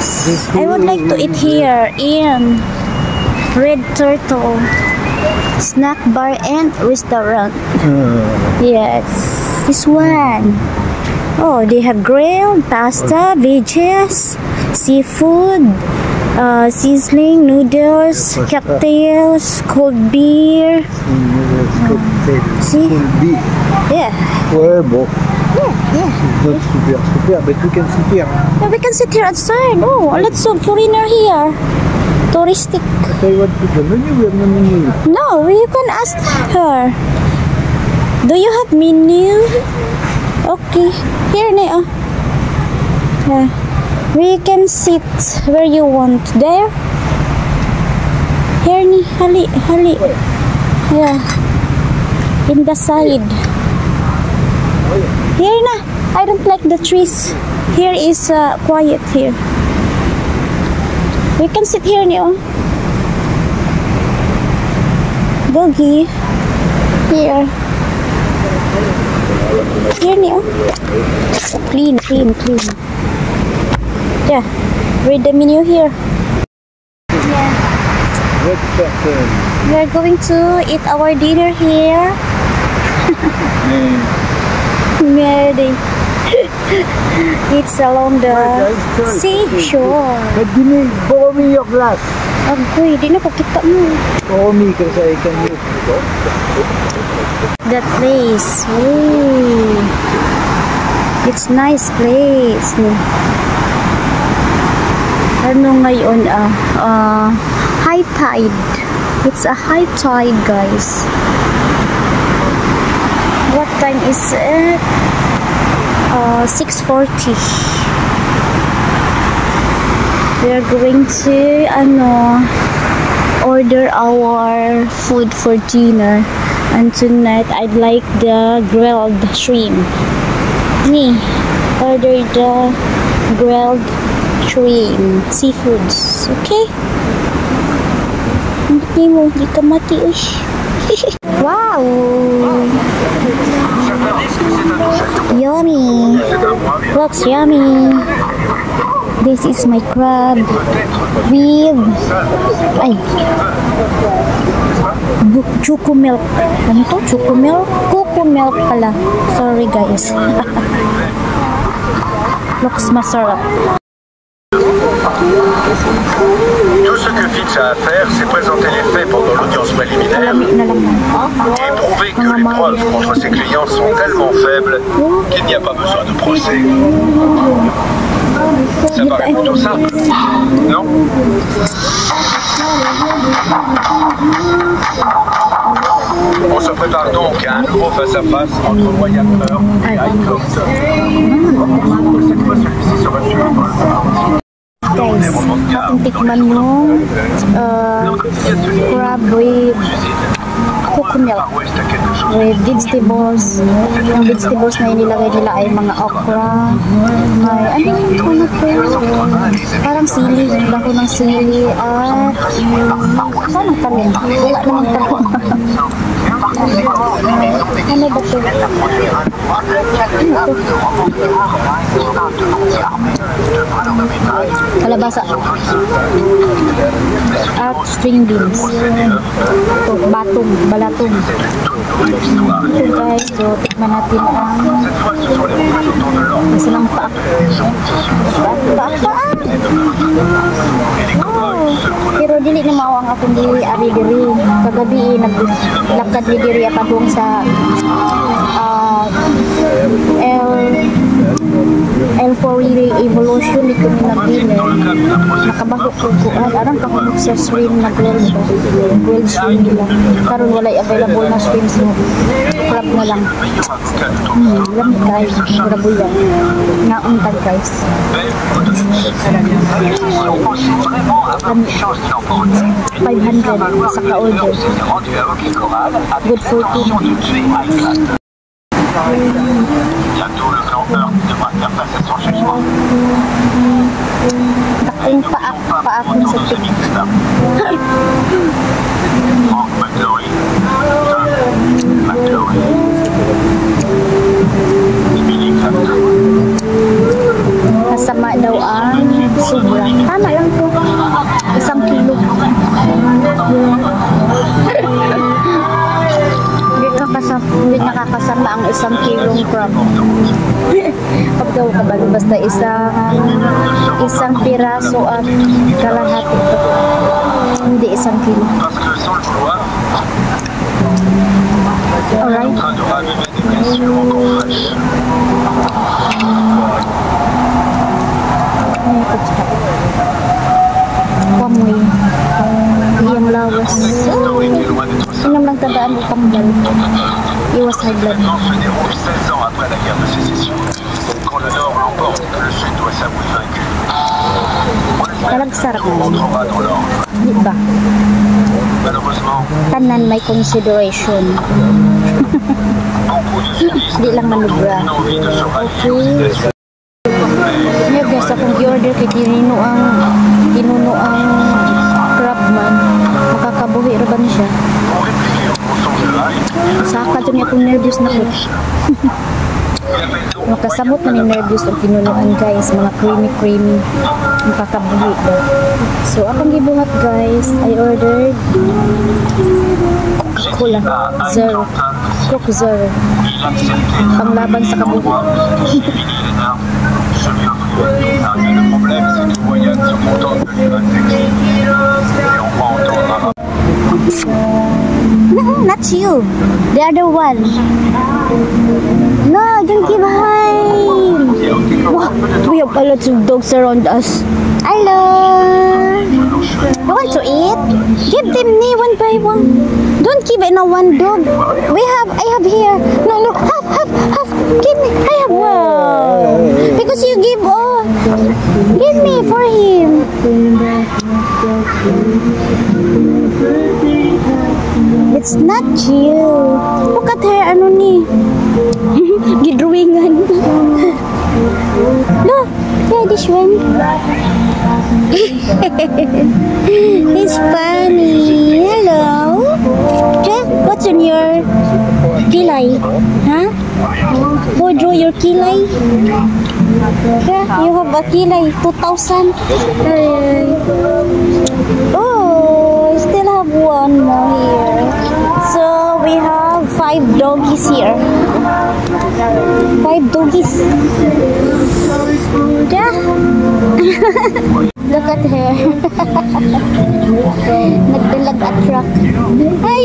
Yes, I would like to eat here in Red Turtle Snack Bar and Restaurant. Yes, this one. Oh, they have grilled pasta, veggies, seafood, sizzling noodles, cocktails, cold beer. See? Yeah. Ouais, bon. Yeah. Not super, but we can sit here. Yeah, we can sit here outside. Oh, lots of foreigner here. Touristic. But I want to the menu, we have no menu. No, you can ask her. Do you have menu? Okay. Here na Yeah. We can sit where you want. There. Here ni, hali. Yeah. In the side. Here na. I don't like the trees. Here is quiet here. We can sit here ni Doggy. Here. Here ni Clean. Yeah. Read the menu here. Yeah. We are going to eat our dinner here. Mary. It's along the seashore. But give borrow me your glass. Agoy, di na pakita mo. Borrow me because I can use it. That place. Ooh. It's nice place. Ano ngayon high tide. It's a high tide, guys. What time is it? 6:40. We're going to order our food for dinner, and tonight I'd like the grilled shrimp. Order the grilled shrimp, seafoods. Okay? Hindi mo, di ka mati. Wow! Yummy! Looks yummy! This is my crab with choco milk. Ano to? Choco milk? Coco milk pala. Sorry guys. Looks masarap. Tout ce que Fitch a à faire, c'est présenter les faits pendant l'audience préliminaire et prouver que les preuves contre ses clients sont tellement faibles qu'il n'y a pas besoin de procès. Ça paraît plutôt simple, non? On se prépare donc à un nouveau face-à-face entre Wyatt Earp et Ike Compton. Cette fois, celui-ci sera tué par le monde. Guys, ating tikman yung crab with coco milk with vegetables. Yung vegetables na inilagay nila ay mga okra, may parang sili, dako ng sili at saan ang talong? Wala namang talong. Ano ba ito? Kalabasa at string beans. So, balatong. Okay guys, so tikman natin ang isa ng paak. Pero dili na mao ang akong dili ari diri. Kagabi naglakad ni diri padung sa L4 Evolution dito ni nagdili. Nakabahok ko arang kahulog sa stream na grilled shrimp nila. Karon walay available na shrimp, so crab na lang. Lamig guys, grabe yan. Nauntag guys. 500 sa ka-order. Good for 2. Bientôt, le clan Earp devra faire face à son jugement. Takong paakon sa tubig. Frank McLaury. Billy Clapton. Masama daw ang sobra. isang kilong crab. Pagdaw ka ba? Basta isang piraso at kalahati. Hindi isang kilo. Parce que sans le vouloir, on est Alright. en train de raviver des blessures encore fraîches. Ay, kutsa. Pamoy. Iyang lawas. L'historique est loin d'être simple. Inom lang tandaan mo tambal. Iwas high blood. L'événement se déroule 16 ans après la guerre de sécession. Quand le Nord l'emporte, que le Sud doit s'avouer vaincu. On espère Talag que sarap tout naman. rentrera dans l'ordre. Di ba? Malheureusement, Tanan may consideration. beaucoup de sudistes Di lang ont manubra. une envie de se rallier aux États-Unis. Ngayon guys, akong i-order kay tinuno ang crab man. Makakabuhi ra ba ni siya? Pour répliquer au mensonge de Hyde, Saka dyan niya akong nervous na ko. il appelle donc Makasamot na ni nervous ang tinunuan guys. Mga creamy. Makakabuhi ba. So akong gibuhat guys. I ordered Coca-Cola. Zero. Coke Zero. il a accepté de Panglaban sa kabuhi. c'est fini les armes. Je lui ai offert. Le problème, c'est que Wyatt se contente de lire un texte. Et on va entendre un No, not you. The other one. No, don't give him. Wow, we have a lot of dogs around us. Hello. You want to eat? Give them me one by one. Don't give it no one dog. I have here. No, have. Give me. I have one. Because you give all. Give me for him. It's not you. Look at her, ano ni? Gidrawingan. Look, yeah, this one. It's funny. Hello. Jack, what's on your kilay? Huh? Who drew your kilay? Yeah, you have a kilay. 2,000. Oh, I still have one more here. So we have 5 doggies here. 5 doggies. Yeah. Look at her. Nagdalag at truck. Hi!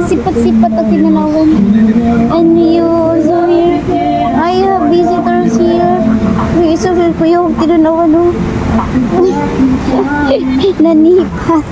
Sipat-sipat ang tinanawan. And you also here. I have visitors here. May isa ko yung tinanawan. Nanipat.